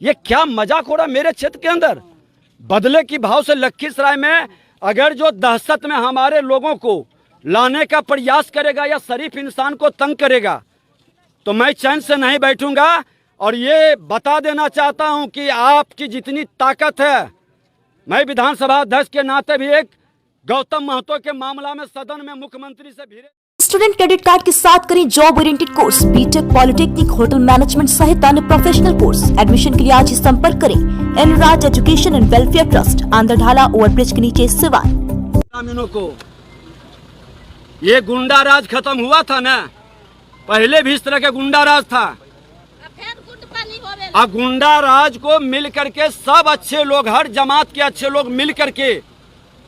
ये क्या मजाक हो रहा है मेरे क्षेत्र के अंदर। बदले की भाव से लखीसराय में अगर जो दहशत में हमारे लोगों को लाने का प्रयास करेगा या शरीफ इंसान को तंग करेगा तो मैं चैन से नहीं बैठूंगा। और ये बता देना चाहता हूं कि आपकी जितनी ताकत है, मैं विधानसभा अध्यक्ष के नाते भी एक गौतम महतो के मामला में सदन में मुख्यमंत्री से भिड़े। स्टूडेंट क्रेडिट कार्ड के साथ करें job oriented course, BTech, polytechnic, hotel management सहित अन्य प्रोफेशनल कोर्स। एडमिशन के लिए आज ही संपर्क करें एनराज एजुकेशन एंड वेलफेयर ट्रस्ट, आंध्रढाला ओवरब्रिज के नीचे, सिवान। ग्रामीणों को ये गुंडा राज खत्म हुआ था ना, पहले भी इस तरह के गुंडा राज था। अब गुंडा राज को मिल करके सब अच्छे लोग, हर जमात के अच्छे लोग मिल करके,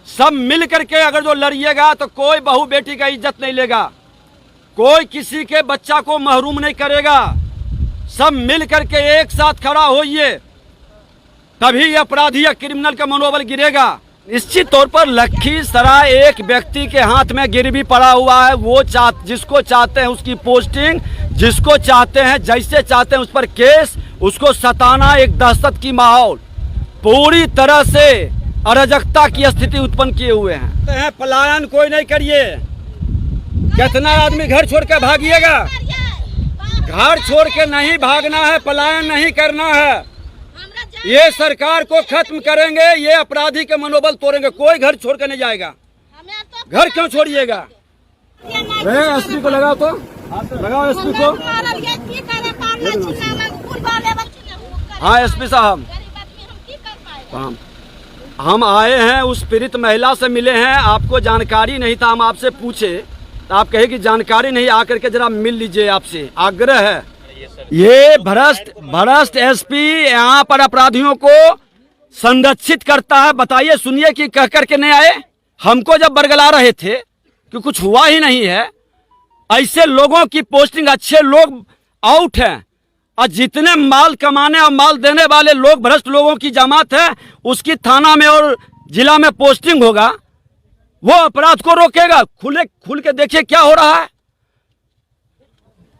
सब मिल करके अगर जो लड़िएगा तो कोई बहू बेटी का इज्जत नहीं लेगा, कोई किसी के बच्चा को महरूम नहीं करेगा। सब मिल करके एक साथ खड़ा होइए, तभी अपराधी या क्रिमिनल का मनोबल गिरेगा। निश्चित तौर पर लखीसराय एक व्यक्ति के हाथ में गिरवी पड़ा हुआ है। वो जिसको चाहते हैं उसकी पोस्टिंग, जिसको चाहते हैं जैसे चाहते हैं उस पर केस, उसको सताना, एक दहशत की माहौल, पूरी तरह से अराजकता की स्थिति उत्पन्न किए हुए हैं। पलायन कोई नहीं करिए। कितना आदमी घर छोड़ के भागिएगा? घर छोड़ के नहीं भागना है, पलायन नहीं करना है। ये सरकार को खत्म करेंगे, ये अपराधी के मनोबल तोड़ेंगे। कोई घर छोड़ के नहीं जाएगा। घर क्यों छोड़िएगा? एसपी को लगाओ, तो लगाओ एसपी को। हाँ एसपी साहब, हम आए हैं, उस पीड़ित महिला से मिले हैं। आपको जानकारी नहीं था, हम आपसे पूछे तो आप कहे कि जानकारी नहीं, आकर के जरा मिल लीजिए, आपसे आग्रह है। ये भ्रष्ट एसपी यहाँ पर अपराधियों को संरक्षित करता है। बताइए, सुनिए कि कह करके नहीं आए। हमको जब बरगला रहे थे कि कुछ हुआ ही नहीं है, ऐसे लोगों की पोस्टिंग, अच्छे लोग आउट हैं, और जितने माल कमाने और माल देने वाले लोग, भ्रष्ट लोगों की जमात है, उसकी थाना में और जिला में पोस्टिंग होगा। वो अपराध को रोकेगा। खुल के देखिए क्या हो रहा है।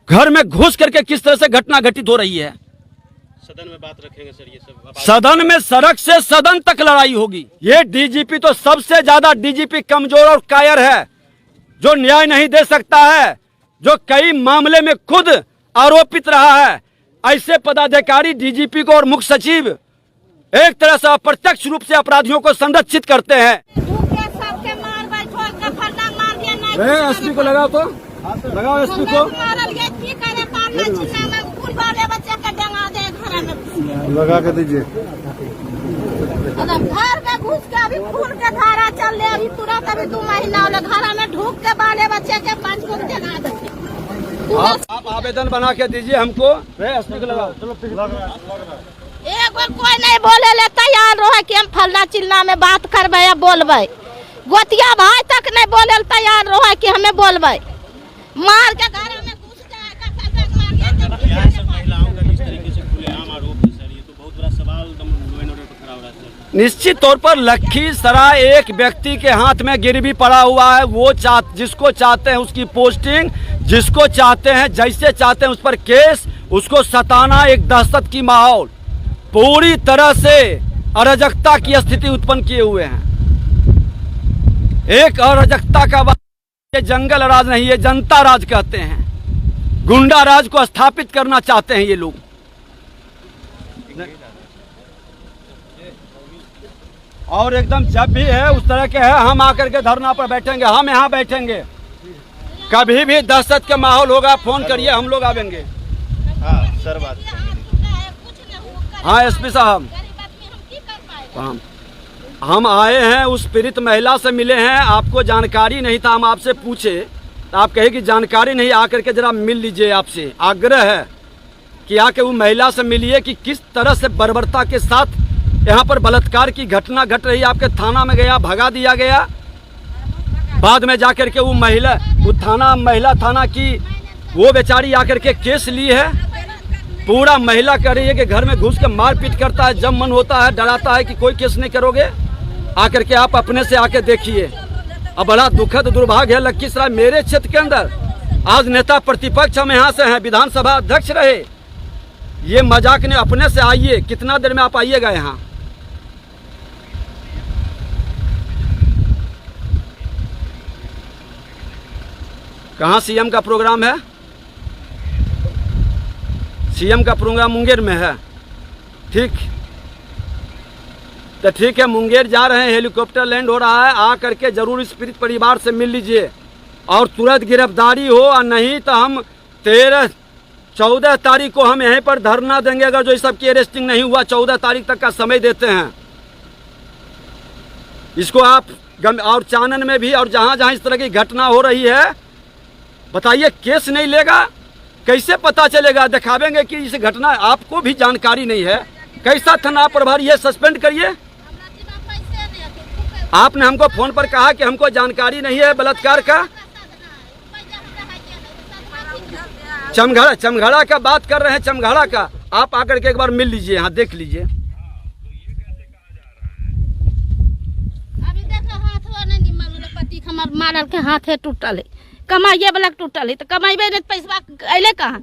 घर में घुस करके किस तरह से घटना घटित हो रही है। सदन में बात रखेंगे सर, ये सब सदन में सड़क से सदन तक लड़ाई होगी। ये डीजीपी तो सबसे ज्यादा डीजीपी कमजोर और कायर है, जो न्याय नहीं दे सकता है, जो कई मामले में खुद आरोपित रहा है। ऐसे पदाधिकारी डीजीपी को और मुख्य सचिव एक तरह से अप्रत्यक्ष रूप से अपराधियों को संरक्षित करते हैं। एसपी को लगाओ, तो लगाओ एसपी को। लगा के दीजिए। घर में घुस के अभी खून के धारा चल रहे, अभी तुरंत अभी 2 महीना हो घर में ढूक के बाले बच्चे के 5 को जगा देते। आप आवेदन बना के दीजिए हमको। एसपी को लगाओ। एक बार कोई नहीं बोले ले तैयार रहो कि हम फलना चिल्ला में बात करबे या बोलबे। गोतिया भाई तक नहीं बोले तैयार रहो कि हमें बोलबे। मार के घर में घुस के महिलाओं का जिस तरीके से खुलेआम आरोप है सर, ये तो बहुत बड़ा सवाल खड़ा हो रहा है सर। निश्चित तौर पर लखीसराय एक व्यक्ति के हाथ में गिरवी पड़ा हुआ है। वो जिसको चाहते हैं उसकी पोस्टिंग, जिसको चाहते हैं जैसे चाहते हैं उस पर केस, उसको सताना, एक दहशत की माहौल, पूरी तरह से अराजकता की स्थिति उत्पन्न किए हुए हैं। एक अराजकता का ये जंगल राज नहीं, ये जनता राज कहते हैं। गुंडा राज को स्थापित करना चाहते हैं ये लोग। और एकदम जब भी है उस तरह के है, हम आकर के धरना पर बैठेंगे, हम यहाँ बैठेंगे। कभी भी दहशत के माहौल होगा, फोन करिए, हम लोग आवेंगे। हाँ सर, बात हाँ एसपी साहब, हम आए हैं, उस पीड़ित महिला से मिले हैं। आपको जानकारी नहीं था, हम आपसे पूछे तो आप कहे कि जानकारी नहीं, आकर के जरा मिल लीजिए, आपसे आग्रह है कि आके वो महिला से मिलिए कि किस तरह से बर्बरता के साथ यहाँ पर बलात्कार की घटना घट रही है। आपके थाना में गया, भगा दिया गया। बाद में जाकर के वो महिला थाना की वो बेचारी आकर के केस ली है। पूरा महिला कह रही है कि घर में घुस के मारपीट करता है, जब मन होता है डराता है कि कोई केस नहीं करोगे, आकर के आप अपने से आके देखिए। अब बड़ा दुखद दुर्भाग्य है लखीसराय मेरे क्षेत्र के अंदर। आज नेता प्रतिपक्ष हम यहाँ से हैं, विधानसभा अध्यक्ष रहे, ये मजाक नहीं, अपने से आइए। कितना देर में आप आइएगा यहाँ? कहाँ सीएम का प्रोग्राम है? सीएम का प्रोग्राम मुंगेर में है। ठीक, तो ठीक है, मुंगेर जा रहे हैं, हेलीकॉप्टर लैंड हो रहा है। आ करके जरूर इस पीड़ित परिवार से मिल लीजिए और तुरंत गिरफ्तारी हो, और नहीं तो हम 13-14 तारीख को हम यहीं पर धरना देंगे। अगर जो इस सबकी अरेस्टिंग नहीं हुआ, 14 तारीख तक का समय देते हैं इसको आप। और चानन में भी और जहाँ जहाँ इस तरह की घटना हो रही है, बताइए केस नहीं लेगा? कैसे पता चलेगा? दिखावेंगे कि इस घटना, आपको भी जानकारी नहीं है। कैसा थाना प्रभारी है? सस्पेंड करिए। आपने हमको फोन पर कहा कि हमको जानकारी नहीं है बलात्कार का। चमघड़ा का बात कर रहे हैं, चमघड़ा का। आप आकर के एक बार मिल लीजिए, यहाँ देख लीजिए। अभी देखो हाथ वो नहीं निमन, पति हमार मारल के हाथ है टूटल है, कमाइए वाला टूटल है, तो कमाइबे नहीं पैसा अले कहाँ?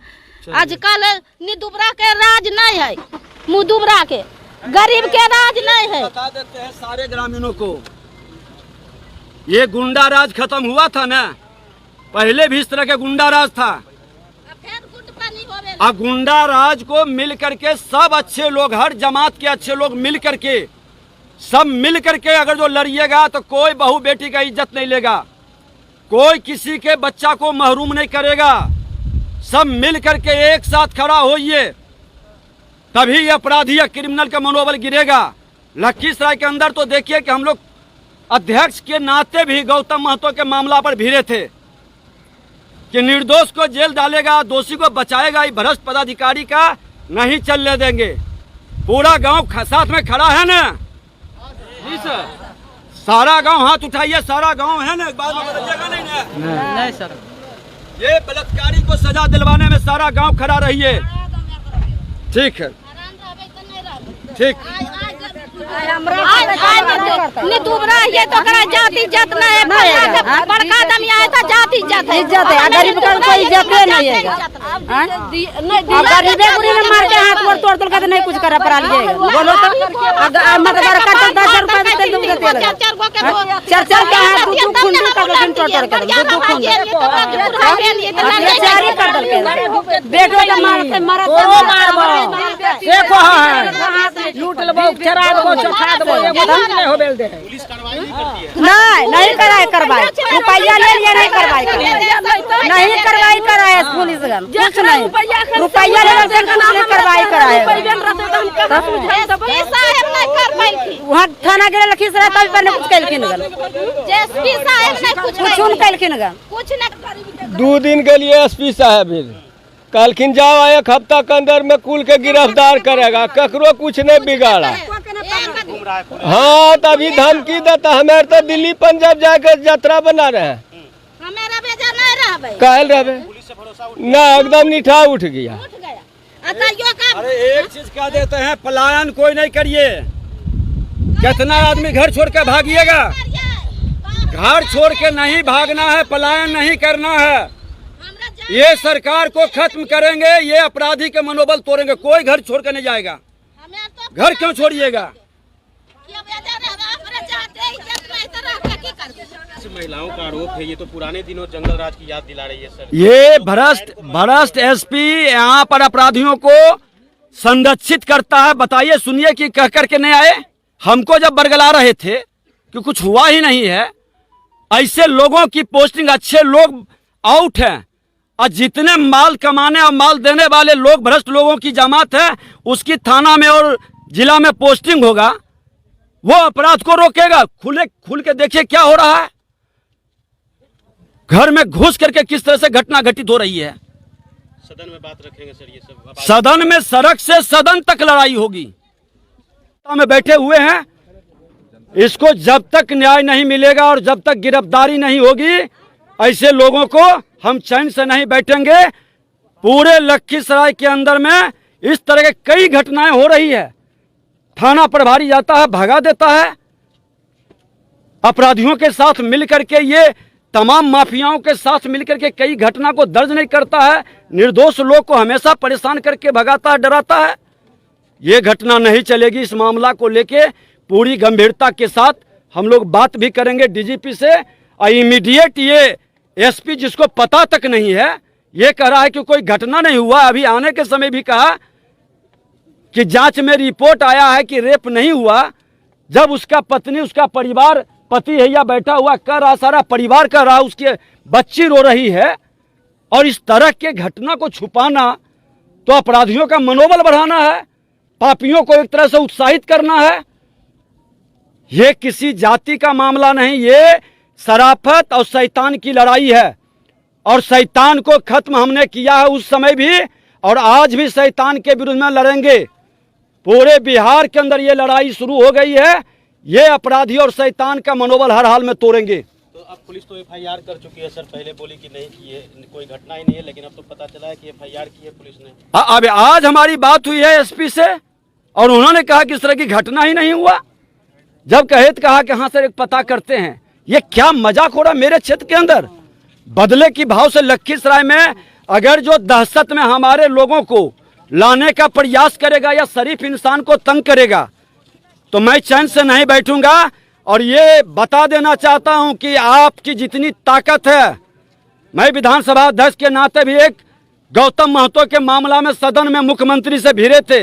आजकल निदुबरा के राज नहीं है, मुँह दुबरा के गरीब के राज नहीं है। बता देते हैं सारे ग्रामीणों को, ये गुंडा राज खत्म हुआ था ना, पहले भी इस तरह के गुंडा राज था। अब गुंडा राज को मिल करके सब अच्छे लोग, हर जमात के अच्छे लोग मिल करके, सब मिल करके अगर जो लड़िएगा तो कोई बहू बेटी का इज्जत नहीं लेगा, कोई किसी के बच्चा को महरूम नहीं करेगा। सब मिल करके एक साथ खड़ा होइए, तभी अपराधी या क्रिमिनल का मनोबल गिरेगा। लखीसराय के अंदर तो देखिए कि हम लोग अध्यक्ष के नाते भी गौतम महतो के मामला पर भिड़े थे कि निर्दोष को जेल डालेगा, दोषी को बचाएगा। ये भ्रष्ट पदाधिकारी का नहीं चलने देंगे। पूरा गांव साथ में खड़ा है ना? जी सर, सारा गांव हाथ उठाइए, सारा गांव है ना? बाद में बदलिएगा नहीं ना? नहीं सर, ये बलात्कारी को सजा दिलवाने में सारा गांव खड़ा रहिए। ठीक है, ठीक। निदुबरा ये तो करा जाति इज्जत नहीं है, बड़का आदमी आए तो जाति इज्जत है, गरीब का कोई इज्जत नहीं है। गरीबे बुरी में मार के हाथ मोड़ तोड़ तोड़ के नहीं कुछ करा पड़ा लीजिएगा। बोलो तो मतलब करता 10 रुपए में तेल दूंगा, तेल चार के हाथ दू खून दू तब लेकिन तोड़ तोड़ के दू खून चारी कर दल के बेटो के मार के मारा तो मारबो देखो है लूट लेबो, चरा देबो, चखा देबो, एगो नहीं होबेल दे। पुलिस कार्रवाई नहीं करती है? नहीं कराए करवाए, रुपया ले लिया नहीं करवाए, नहीं करवाई कराए पुलिस गन कुछ नहीं, रुपया ले लिया नहीं करवाई कराए। वहाँ थाना गेल लखीसराय तब पर कुछ कैलखिन गन, कुछ उन कैलखिन गन, कुछ नहीं। 2 दिन के लिए एसपी साहब कहलखिन जाओ 1 हफ्ता के अंदर में कुल के गिरफ्तार करेगा, ककरो कुछ नहीं बिगाड़ा। हाँ, तभी धमकी देता। हमारे तो दिल्ली पंजाब जाके यात्रा बना रहे हैं, कहल रहे ना, एकदम निठा उठ गया। अरे एक चीज कह देते हैं, पलायन कोई नहीं करिए। कितना आदमी घर छोड़ के भागिएगा? घर छोड़ के नहीं भागना है, पलायन नहीं करना है। ये सरकार को खत्म करेंगे, ये अपराधी के मनोबल तोड़ेंगे। कोई घर छोड़ के नहीं जाएगा। घर क्यों छोड़िएगा? महिलाओं का आरोप है, ये तो पुराने दिनों जंगल राज की याद दिला रही है सर। ये भ्रष्ट एसपी यहाँ पर अपराधियों को संरक्षित करता है। बताइए, सुनिए कि कह करके नहीं आए। हमको जब बरगला रहे थे कि कुछ हुआ ही नहीं है, ऐसे लोगों की पोस्टिंग, अच्छे लोग आउट हैं, और जितने माल कमाने और माल देने वाले लोग, भ्रष्ट लोगों की जमात है, उसकी थाना में और जिला में पोस्टिंग होगा। वो अपराध को रोकेगा। खुल के देखिए क्या हो रहा है। घर में घुस करके किस तरह से घटना घटित हो रही है। सदन में बात रखेंगे सर, ये सब सदन में सड़क से सदन तक लड़ाई होगी। में बैठे हुए हैं, इसको जब तक न्याय नहीं मिलेगा और जब तक गिरफ्तारी नहीं होगी, ऐसे लोगों को हम चैन से नहीं बैठेंगे। पूरे लखीसराय के अंदर में इस तरह के कई घटनाएं हो रही है। थाना प्रभारी जाता है, भगा देता है। अपराधियों के साथ मिल करके ये तमाम माफियाओं के साथ मिलकर के कई घटना को दर्ज नहीं करता है, निर्दोष लोग को हमेशा परेशान करके भगाता है, डराता है। ये घटना नहीं चलेगी। इस मामला को लेके पूरी गंभीरता के साथ हम लोग बात भी करेंगे डीजीपी से। और इमीडिएट ये एसपी जिसको पता तक नहीं है, ये कह रहा है कि कोई घटना नहीं हुआ, अभी आने के समय भी कहा कि जांच में रिपोर्ट आया है कि रेप नहीं हुआ। जब उसका पत्नी, उसका परिवार, पति है या बैठा हुआ कर रहा, सारा परिवार कर रहा, उसके बच्ची रो रही है, और इस तरह के घटना को छुपाना तो अपराधियों का मनोबल बढ़ाना है, पापियों को एक तरह से उत्साहित करना है। ये किसी जाति का मामला नहीं, ये शराफत और शैतान की लड़ाई है। और शैतान को खत्म हमने किया है उस समय भी, और आज भी शैतान के विरुद्ध में लड़ेंगे। पूरे बिहार के अंदर ये लड़ाई शुरू हो गई है। ये अपराधी और शैतान का मनोबल हर हाल में तोड़ेंगे। तो अब पुलिस तो एफआईआर कर चुकी है सर, पहले बोली कि नहीं की है, कोई घटना ही नहीं है, लेकिन अब तो पता चला है कि एफआईआर की है पुलिस ने। अब आज हमारी बात हुई है एसपी से, और उन्होंने कहा कि इस तरह की घटना ही नहीं हुआ। जब कहे तो कहा कि हाँ सर एक पता करते हैं। ये क्या मजाक हो रहा मेरे क्षेत्र के अंदर। बदले की भाव से लखीसराय में अगर जो दहशत में हमारे लोगों को लाने का प्रयास करेगा या शरीफ इंसान को तंग करेगा, तो मैं चैन से नहीं बैठूंगा। और ये बता देना चाहता हूं कि आपकी जितनी ताकत है, मैं विधानसभा अध्यक्ष के नाते भी एक गौतम महतो के मामला में सदन में मुख्यमंत्री से भिड़े थे।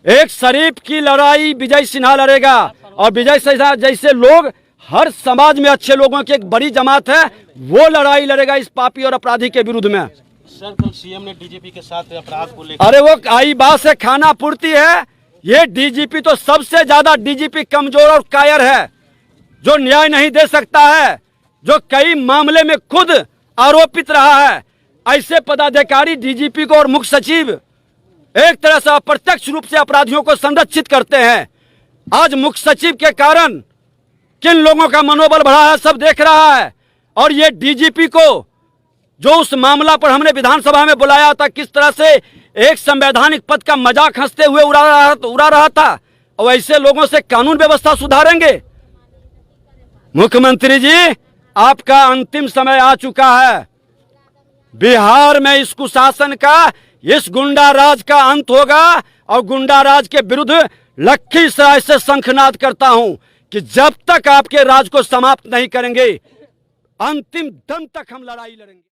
एक शरीफ की लड़ाई विजय सिन्हा लड़ेगा, और विजय सिन्हा जैसे लोग हर समाज में अच्छे लोगों की एक बड़ी जमात है, वो लड़ाई लड़ेगा इस पापी और अपराधी के विरुद्ध में। सर कल सीएम ने डीजीपी के साथ अपराध को लेकर, अरे वो आई बात से खाना पूर्ति है। ये डीजीपी तो सबसे ज्यादा डीजीपी कमजोर और कायर है, जो न्याय नहीं दे सकता है, जो कई मामले में खुद आरोपित रहा है। ऐसे पदाधिकारी डीजीपी को और मुख्य सचिव एक तरह से अप्रत्यक्ष रूप से अपराधियों को संरक्षित करते हैं। आज मुख्य सचिव के कारण किन लोगों का मनोबल बढ़ा है सब देख रहा है। और ये डीजीपी को जो उस मामला पर हमने विधानसभा में बुलाया था, किस तरह से एक संवैधानिक पद का मजाक हंसते हुए उड़ा रहा था, और ऐसे लोगों से कानून व्यवस्था सुधारेंगे। मुख्यमंत्री जी, आपका अंतिम समय आ चुका है। बिहार में इस कुशासन का, इस गुंडा राज का अंत होगा। और गुंडा राज के विरुद्ध लखीसराय से शंखनाद करता हूं कि जब तक आपके राज को समाप्त नहीं करेंगे, अंतिम दम तक हम लड़ाई लड़ेंगे।